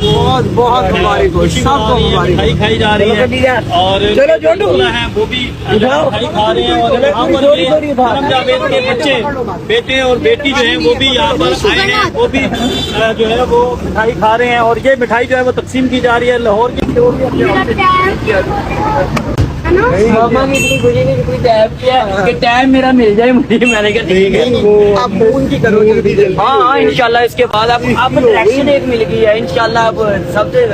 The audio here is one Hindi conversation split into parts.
बहुत बहुत बहुत मुबारक हो, सबको मुबारक। मिठाई खाई जा रही है और चलो जोड़ो है वो भी मिठाई खा रहे हैं। और यहाँ पर ये सनम जावेद के बच्चे, बेटे और बेटी जो है वो भी यहाँ पर आए हैं, वो भी जो है वो मिठाई खा रहे हैं। और ये मिठाई जो है वो तकसीम की जा रही है लाहौर की। मामा की इतनी खुशी नहीं, कोई टाइम किया कि टाइम मेरा मिल जाए मुझे। मैंने कहा ठीक है, आप उनकी करो जल्दी जल्दी। हाँ इंशाल्लाह इसके बाद अब डायरेक्शन एक मिल गई है इंशाल्लाह। अब सबसे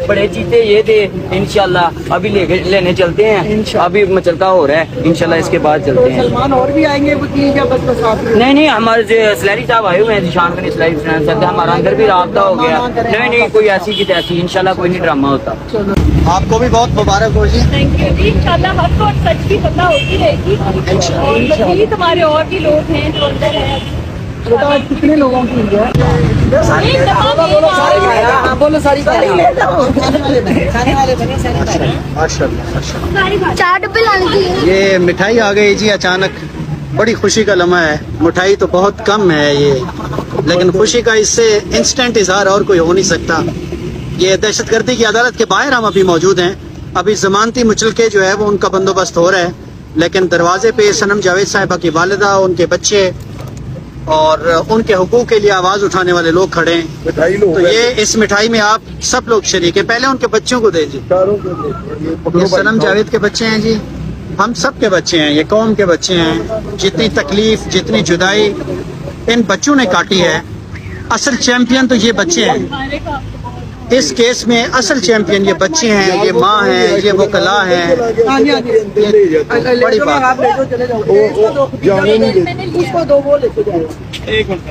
बड़े जीते ये थे इंशाल्लाह। अभी लेने चलते हैं, अभी मचलका हो रहा है इंशाल्लाह। इसके बाद चलते हैं। सलमान और भी आएंगे वो तीन या बस आप? नहीं हमारे सलैरी साहब आए हुए हैं, शान में सलैरी फिनांस करते हैं। हमारा अंदर भी राब्ता हो गया। नहीं कोई ऐसी की तैसी इंशाल्लाह कोई नहीं ड्रामा होता। आपको भी बहुत मुबारक हो जी। थैंक यू जी। इंशाल्लाह हक और सच की पता होती रहेगी। और मजीद हमारे और भी लोग हैं जो अंदर हैं। बेटा कितने लोगों की है? एक दफा बोलो सारी माशाल्लाह। चार डब्बे लाने चाहिए। ये मिठाई आ गई जी अचानक, बड़ी खुशी का लम्हा है। मिठाई तो बहुत कम है ये, लेकिन खुशी का इससे इंस्टेंट इजहार और कोई हो नहीं सकता। ये दहशतगर्दी की अदालत के बाहर हम अभी मौजूद हैं। अभी जमानती मुचलके जो है वो उनका बंदोबस्त हो रहा है, लेकिन दरवाजे पे सनम जावेद साहिबा की वालिदा, उनके बच्चे और उनके हुकूक के लिए आवाज उठाने वाले लोग खड़े हैं। तो ये इस मिठाई में आप सब लोग शरीक है। पहले उनके बच्चों को दे जी। ये सनम जावेद के बच्चे हैं जी, हम सब के बच्चे हैं, ये कौम के बच्चे हैं। जितनी तकलीफ, जितनी जुदाई इन बच्चों ने काटी है, असल चैंपियन तो ये बच्चे हैं। इस केस में असल चैंपियन ये बच्चे हैं, ये माँ है, ये वकला है। बड़ी बात। आप ले दो, चले जाओ। उसको दो, वो लेके जाओ। एक मिनट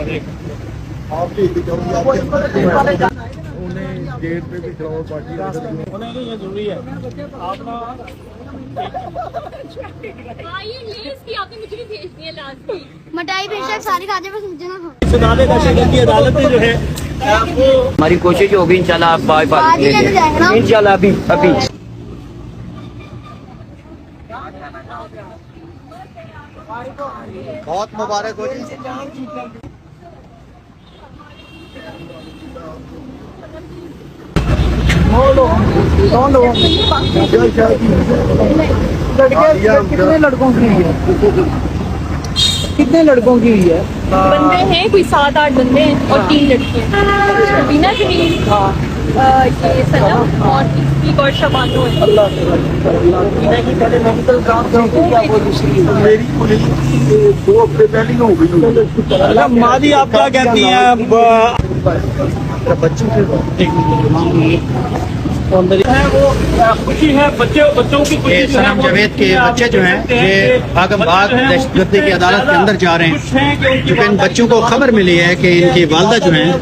ये जरूरी है आप ना। ये लेस की आपने मुझे भी भेज दी है लास्ट में। मिठाई बेशक सारी खाते बस मुझे ना खाओ। इस अदालत का शहर की अदालत ने जो है वो हमारी कोशिश होगी इंशाल्लाह। आप बाय बाद ही लेने जाएगा ना? इंशाल्लाह अभी बहुत मुबारक हो जी। कितने लड़कों की हुई है? कितने लड़कों की हुई है? बंदे हैं कोई 7-8 बंदे हैं और 3 लड़कियां। बीना जमील, ये सनम और इसकी और शबानो है। मेरी 2 हफ्ते पहले ही हो गई। मादी आप क्या कहती हैं? बच्चों है वो खुशी है, बच्चों की खुशी। ये सनम जावेद के बच्चे जो हैं ये भागम भाग दहशतगर्दी की अदालत के अंदर जा रहे हैं, क्योंकि इन बच्चों को खबर मिली है कि इनकी वालदा जो हैं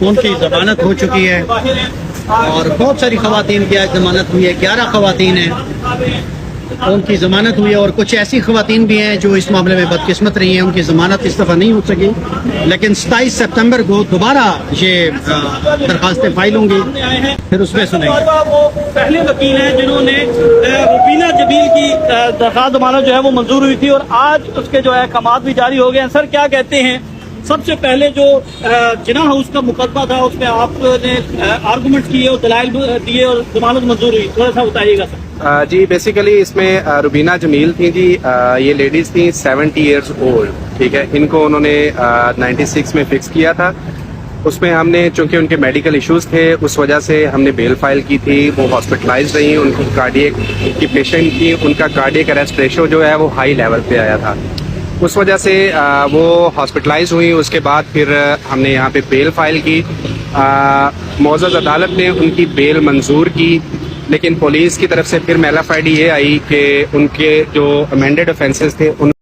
उनकी जमानत हो चुकी है। और बहुत सारी खवातीन की आज जमानत हुई है, 11 खवातीन हैं उनकी जमानत हुई है। और कुछ ऐसी खवातीन भी हैं जो इस मामले में बदकिस्मत रही हैं, उनकी जमानत इस दफ़ा नहीं हो सकी। लेकिन 27 सितंबर को दोबारा ये दरखास्तें फाइल होंगी, फिर उसमें सुनेंगे। वो पहले वकील हैं जिन्होंने रुबीना जमील की दरखास्त जमानत जो है वो मंजूर हुई थी और आज उसके जो है कमात भी जारी हो गए हैं। सर क्या कहते हैं? सबसे पहले जो जिना हाउस का मुकदमा था उसमें आपने आर्गूमेंट किए और दलाइल दिए और जमानत मंजूर हुई, थोड़ा सा बताइएगा सर। जी बेसिकली इसमें रुबीना जमील थी जी। ये लेडीज थी 70 ईयर्स ओल्ड, ठीक है। इनको उन्होंने 96 में फिक्स किया था। उसमें हमने चूंकि उनके मेडिकल इश्यूज थे उस वजह से हमने बेल फाइल की थी। वो हॉस्पिटलाइज रही, उनकी कार्डियक की पेशेंट थी, उनका कार्डियक अरेस्ट रेशो जो है वो हाई लेवल पे आया था। उस वजह से वो हॉस्पिटलाइज हुई। उसके बाद फिर हमने यहाँ पे बेल फाइल की। मौजूद अदालत ने उनकी बेल मंजूर की, लेकिन पुलिस की तरफ से फिर मेलाफाइड ये आई कि उनके जो अमेंडेड ऑफेंसेस थे उन